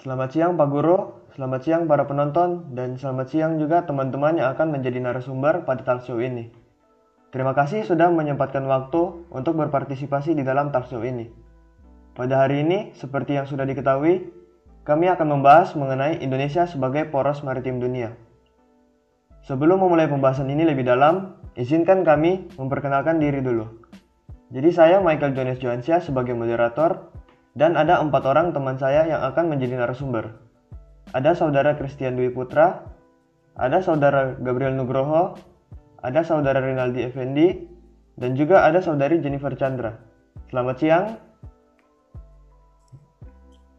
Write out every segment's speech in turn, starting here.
Selamat siang Pak Guru, selamat siang para penonton, dan selamat siang juga teman-teman yang akan menjadi narasumber pada talkshow ini. Terima kasih sudah menyempatkan waktu untuk berpartisipasi di dalam talkshow ini. Pada hari ini, seperti yang sudah diketahui, kami akan membahas mengenai Indonesia sebagai poros maritim dunia. Sebelum memulai pembahasan ini lebih dalam, izinkan kami memperkenalkan diri dulu. Jadi saya Michael Jones Johansyah sebagai moderator, dan ada 4 orang teman saya yang akan menjadi narasumber. Ada saudara Christian Dwi Putra, ada saudara Gabriel Nugroho, ada saudara Rinaldi Effendi, dan juga ada saudari Jennifer Chandra. Selamat siang.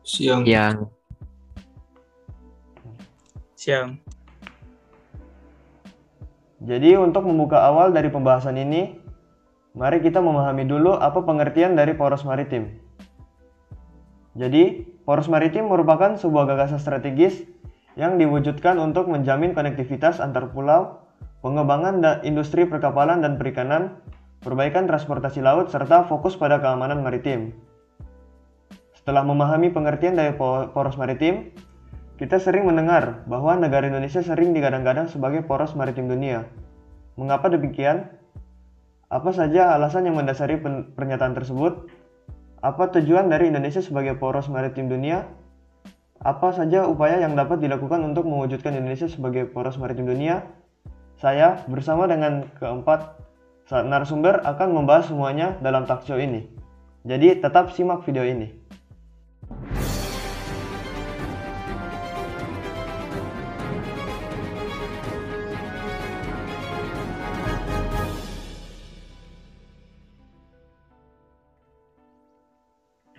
Siang. Siang. Jadi untuk membuka awal dari pembahasan ini, mari kita memahami dulu apa pengertian dari poros maritim. Jadi, poros maritim merupakan sebuah gagasan strategis yang diwujudkan untuk menjamin konektivitas antar pulau, pengembangan industri perkapalan dan perikanan, perbaikan transportasi laut, serta fokus pada keamanan maritim. Setelah memahami pengertian dari poros maritim, kita sering mendengar bahwa negara Indonesia sering digadang-gadang sebagai poros maritim dunia. Mengapa demikian? Apa saja alasan yang mendasari pernyataan tersebut? Apa tujuan dari Indonesia sebagai poros maritim dunia? Apa saja upaya yang dapat dilakukan untuk mewujudkan Indonesia sebagai poros maritim dunia? Saya bersama dengan keempat narasumber akan membahas semuanya dalam talkshow ini. Jadi tetap simak video ini.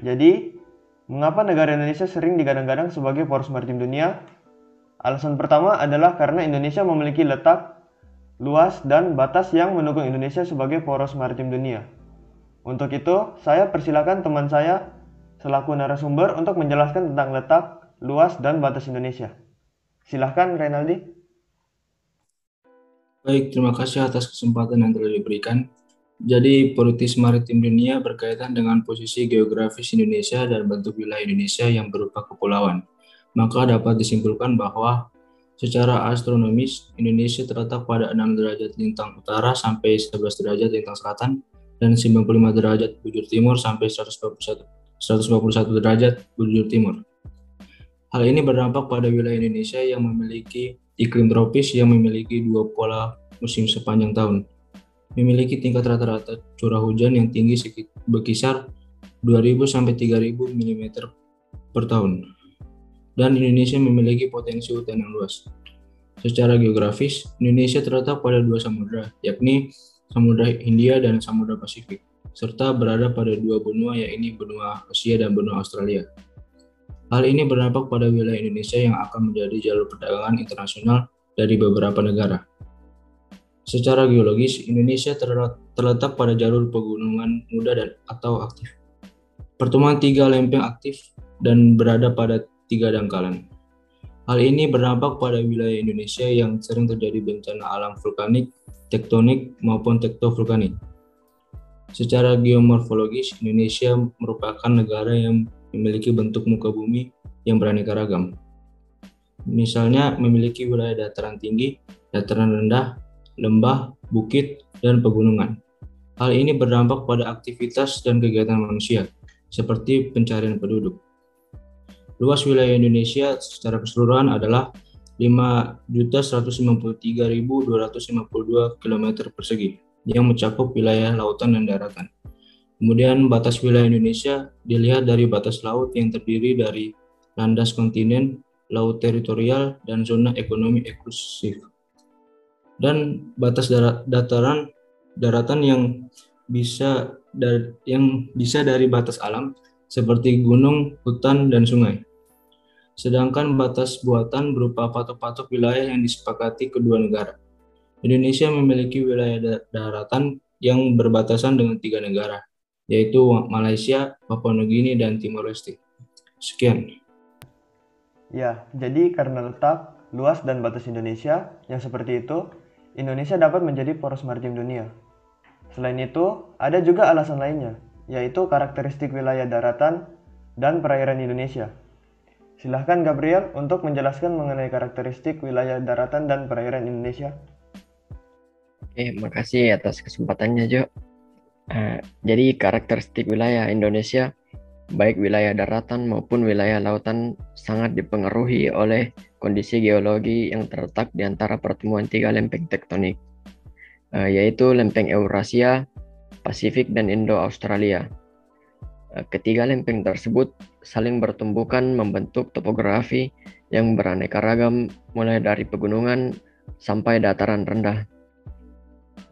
Jadi, mengapa negara Indonesia sering digadang-gadang sebagai poros maritim dunia? Alasan pertama adalah karena Indonesia memiliki letak, luas, dan batas yang mendukung Indonesia sebagai poros maritim dunia. Untuk itu, saya persilakan teman saya selaku narasumber untuk menjelaskan tentang letak, luas, dan batas Indonesia. Silahkan, Renaldi. Baik, terima kasih atas kesempatan yang telah diberikan. Jadi, politis maritim dunia berkaitan dengan posisi geografis Indonesia dan bentuk wilayah Indonesia yang berupa kepulauan. Maka dapat disimpulkan bahwa secara astronomis, Indonesia terletak pada 6 derajat lintang utara sampai 11 derajat lintang selatan dan 95 derajat bujur timur sampai 121 derajat bujur timur. Hal ini berdampak pada wilayah Indonesia yang memiliki iklim tropis yang memiliki 2 pola musim sepanjang tahun. Memiliki tingkat rata-rata curah hujan yang tinggi berkisar 2.000 sampai 3.000 mm per tahun. Dan Indonesia memiliki potensi hutan yang luas. Secara geografis, Indonesia terletak pada 2 samudra, yakni Samudra Hindia dan Samudra Pasifik, serta berada pada 2 benua, yakni benua Asia dan benua Australia. Hal ini berdampak pada wilayah Indonesia yang akan menjadi jalur perdagangan internasional dari beberapa negara. Secara geologis, Indonesia terletak pada jalur pegunungan muda atau aktif. Pertemuan 3 lempeng aktif dan berada pada 3 dangkalan. Hal ini berdampak pada wilayah Indonesia yang sering terjadi bencana alam vulkanik, tektonik, maupun tektovulkanik. Secara geomorfologis, Indonesia merupakan negara yang memiliki bentuk muka bumi yang beraneka ragam. Misalnya memiliki wilayah dataran tinggi, dataran rendah, lembah, bukit, dan pegunungan. Hal ini berdampak pada aktivitas dan kegiatan manusia, seperti pencarian penduduk. Luas wilayah Indonesia secara keseluruhan adalah 5.193.252 km persegi, yang mencakup wilayah lautan dan daratan. Kemudian batas wilayah Indonesia dilihat dari batas laut yang terdiri dari landas kontinen, laut teritorial, dan zona ekonomi eksklusif. Dan batas daratan yang bisa dari batas alam seperti gunung, hutan, dan sungai. Sedangkan batas buatan berupa patok-patok wilayah yang disepakati kedua negara. Indonesia memiliki wilayah daratan yang berbatasan dengan 3 negara, yaitu Malaysia, Papua Nugini, dan Timor Leste. Sekian. Ya, jadi karena letak, luas, dan batas Indonesia yang seperti itu, Indonesia dapat menjadi poros maritim dunia. Selain itu, ada juga alasan lainnya, yaitu karakteristik wilayah daratan dan perairan Indonesia. Silahkan Gabriel untuk menjelaskan mengenai karakteristik wilayah daratan dan perairan Indonesia. Oke, makasih atas kesempatannya, Jo. Jadi karakteristik wilayah Indonesia, baik wilayah daratan maupun wilayah lautan, sangat dipengaruhi oleh kondisi geologi yang terletak di antara pertemuan tiga lempeng tektonik, yaitu lempeng Eurasia, Pasifik, dan Indo-Australia. Ketiga lempeng tersebut saling bertumbukan membentuk topografi yang beraneka ragam, mulai dari pegunungan sampai dataran rendah.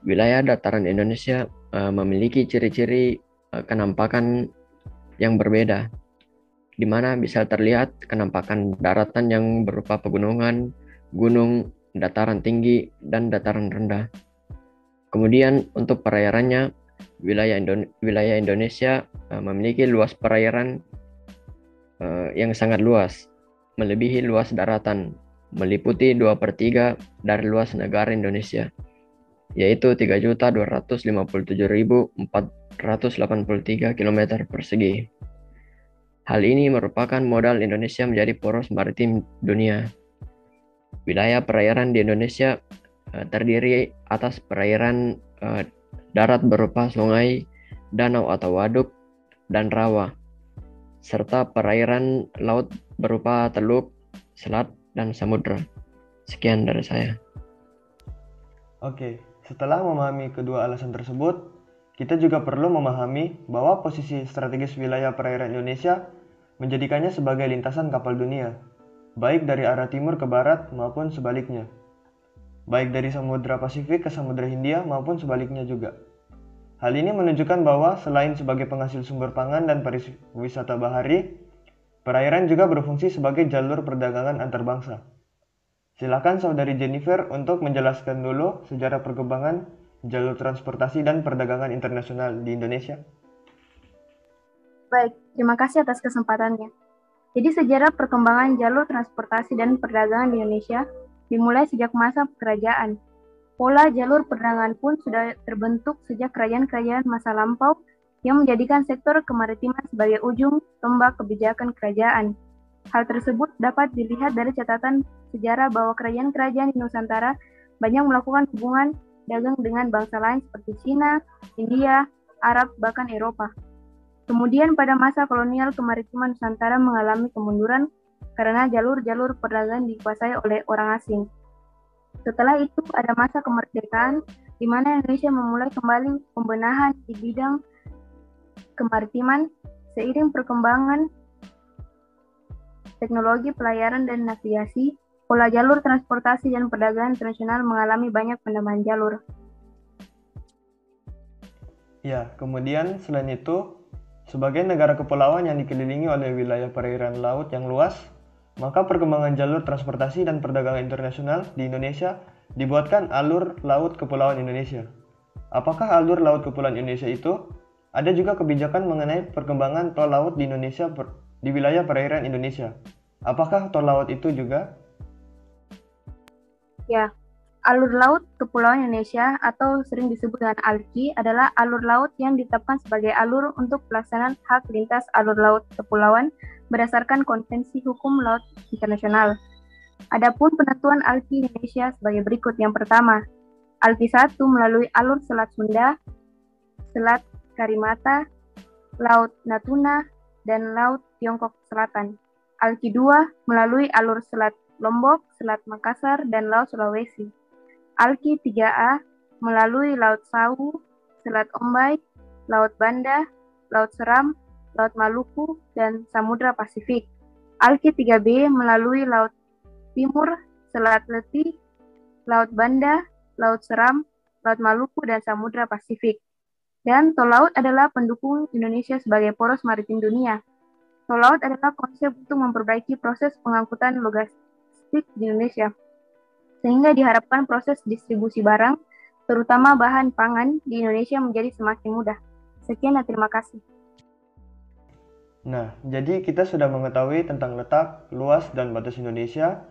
Wilayah dataran Indonesia memiliki ciri-ciri kenampakan yang berbeda, di mana bisa terlihat kenampakan daratan yang berupa pegunungan, gunung, dataran tinggi, dan dataran rendah. Kemudian untuk perairannya, wilayah Indonesia memiliki luas perairan yang sangat luas, melebihi luas daratan, meliputi 2/3 dari luas negara Indonesia, yaitu 3.257.483 km persegi. Hal ini merupakan modal Indonesia menjadi poros maritim dunia. Wilayah perairan di Indonesia terdiri atas perairan darat berupa sungai, danau atau waduk, dan rawa, serta perairan laut berupa teluk, selat, dan samudra. Sekian dari saya. Oke, setelah memahami kedua alasan tersebut, kita juga perlu memahami bahwa posisi strategis wilayah perairan Indonesia menjadikannya sebagai lintasan kapal dunia, baik dari arah timur ke barat maupun sebaliknya, baik dari Samudra Pasifik ke Samudra Hindia maupun sebaliknya juga. Hal ini menunjukkan bahwa selain sebagai penghasil sumber pangan dan pariwisata bahari, perairan juga berfungsi sebagai jalur perdagangan antar bangsa. Silakan Saudari Jennifer untuk menjelaskan dulu sejarah perkembangan jalur transportasi dan perdagangan internasional di Indonesia. Baik, terima kasih atas kesempatannya. Jadi sejarah perkembangan jalur transportasi dan perdagangan di Indonesia dimulai sejak masa kerajaan. Pola jalur perdagangan pun sudah terbentuk sejak kerajaan-kerajaan masa lampau yang menjadikan sektor kemaritiman sebagai ujung tombak kebijakan kerajaan. Hal tersebut dapat dilihat dari catatan sejarah bahwa kerajaan-kerajaan di Nusantara banyak melakukan hubungan dagang dengan bangsa lain seperti Cina, India, Arab, bahkan Eropa. Kemudian pada masa kolonial kemaritiman Nusantara mengalami kemunduran karena jalur-jalur perdagangan dikuasai oleh orang asing. Setelah itu ada masa kemerdekaan di mana Indonesia memulai kembali pembenahan di bidang kemaritiman seiring perkembangan teknologi pelayaran dan navigasi. Pola jalur transportasi dan perdagangan internasional mengalami banyak penambahan jalur. Ya, kemudian selain itu, sebagai negara kepulauan yang dikelilingi oleh wilayah perairan laut yang luas, maka perkembangan jalur transportasi dan perdagangan internasional di Indonesia dibuatkan alur laut kepulauan Indonesia. Apakah alur laut kepulauan Indonesia itu? Ada juga kebijakan mengenai perkembangan tol laut di Indonesia di wilayah perairan Indonesia. Apakah tol laut itu juga? Ya, alur laut kepulauan Indonesia atau sering disebut dengan ALKI adalah alur laut yang ditetapkan sebagai alur untuk pelaksanaan hak lintas alur laut kepulauan berdasarkan Konvensi Hukum Laut Internasional. Adapun penentuan ALKI Indonesia sebagai berikut. Yang pertama, ALKI 1 melalui alur Selat Sunda, Selat Karimata, Laut Natuna, dan Laut Tiongkok Selatan. ALKI 2 melalui alur Selat Lombok, Selat Makassar, dan Laut Sulawesi. ALKI 3A melalui Laut Sawu, Selat Ombay, Laut Banda, Laut Seram, Laut Maluku, dan Samudra Pasifik. ALKI 3B melalui Laut Timur, Selat Leti, Laut Banda, Laut Seram, Laut Maluku, dan Samudra Pasifik. Dan tol laut adalah pendukung Indonesia sebagai poros maritim dunia. Tol laut adalah konsep untuk memperbaiki proses pengangkutan logistik di Indonesia, sehingga diharapkan proses distribusi barang, terutama bahan pangan, di Indonesia menjadi semakin mudah. Sekian dan terima kasih. Nah, jadi kita sudah mengetahui tentang letak, luas, dan batas Indonesia,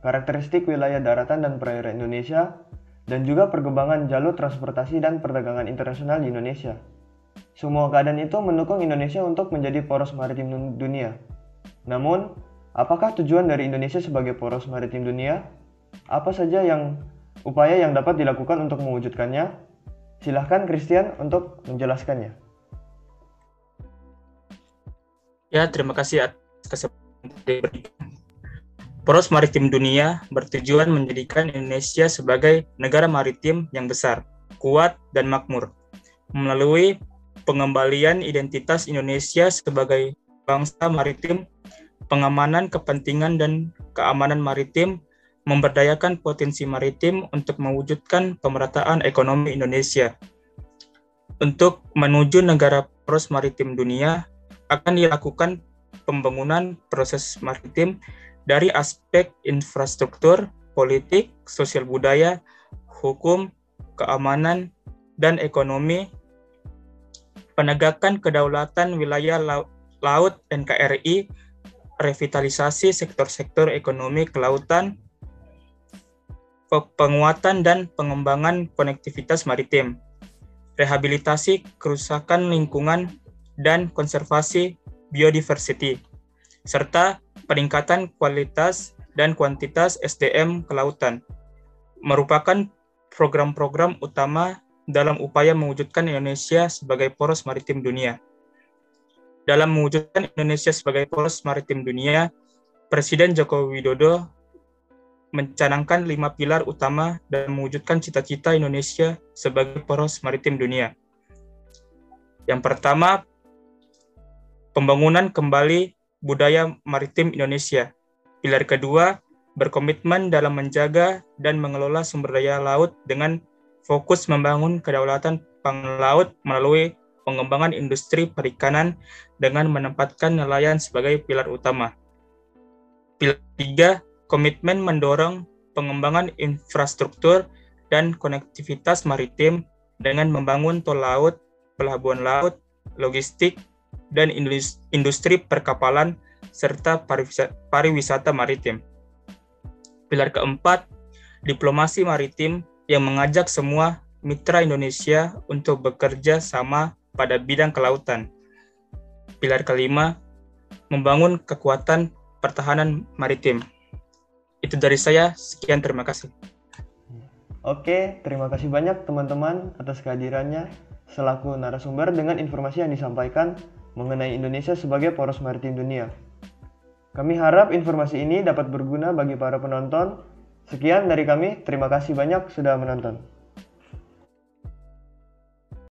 karakteristik wilayah daratan dan perairan Indonesia, dan juga perkembangan jalur transportasi dan perdagangan internasional di Indonesia. Semua keadaan itu mendukung Indonesia untuk menjadi poros maritim dunia. Namun, Apakah tujuan dari Indonesia sebagai poros maritim dunia? Apa saja upaya yang dapat dilakukan untuk mewujudkannya? Silahkan Christian untuk menjelaskannya. Ya, terima kasih atas kesempatan diberikan. Poros Maritim Dunia bertujuan menjadikan Indonesia sebagai negara maritim yang besar, kuat, dan makmur. Melalui pengembalian identitas Indonesia sebagai bangsa maritim, pengamanan kepentingan dan keamanan maritim, memberdayakan potensi maritim untuk mewujudkan pemerataan ekonomi Indonesia. Untuk menuju negara poros maritim dunia, akan dilakukan pembangunan proses maritim dari aspek infrastruktur, politik, sosial budaya, hukum, keamanan, dan ekonomi, penegakan kedaulatan wilayah laut NKRI, revitalisasi sektor-sektor ekonomi kelautan, penguatan dan pengembangan konektivitas maritim, rehabilitasi kerusakan lingkungan dan konservasi biodiversity, serta peningkatan kualitas dan kuantitas SDM kelautan, merupakan program-program utama dalam upaya mewujudkan Indonesia sebagai poros maritim dunia. Dalam mewujudkan Indonesia sebagai poros maritim dunia, Presiden Joko Widodo mencanangkan 5 pilar utama dalam mewujudkan cita-cita Indonesia sebagai poros maritim dunia. Yang pertama, pembangunan kembali budaya maritim Indonesia. Pilar kedua, berkomitmen dalam menjaga dan mengelola sumber daya laut dengan fokus membangun kedaulatan pangan laut melalui pengembangan industri perikanan dengan menempatkan nelayan sebagai pilar utama. Pilar ketiga, komitmen mendorong pengembangan infrastruktur dan konektivitas maritim dengan membangun tol laut, pelabuhan laut, logistik, dan industri perkapalan serta pariwisata maritim. Pilar keempat, diplomasi maritim yang mengajak semua mitra Indonesia untuk bekerja sama pada bidang kelautan. Pilar kelima, membangun kekuatan pertahanan maritim. Itu dari saya, sekian, terima kasih. Oke, terima kasih banyak teman-teman atas kehadirannya selaku narasumber dengan informasi yang disampaikan mengenai Indonesia sebagai poros maritim dunia. Kami harap informasi ini dapat berguna bagi para penonton. Sekian dari kami, terima kasih banyak sudah menonton.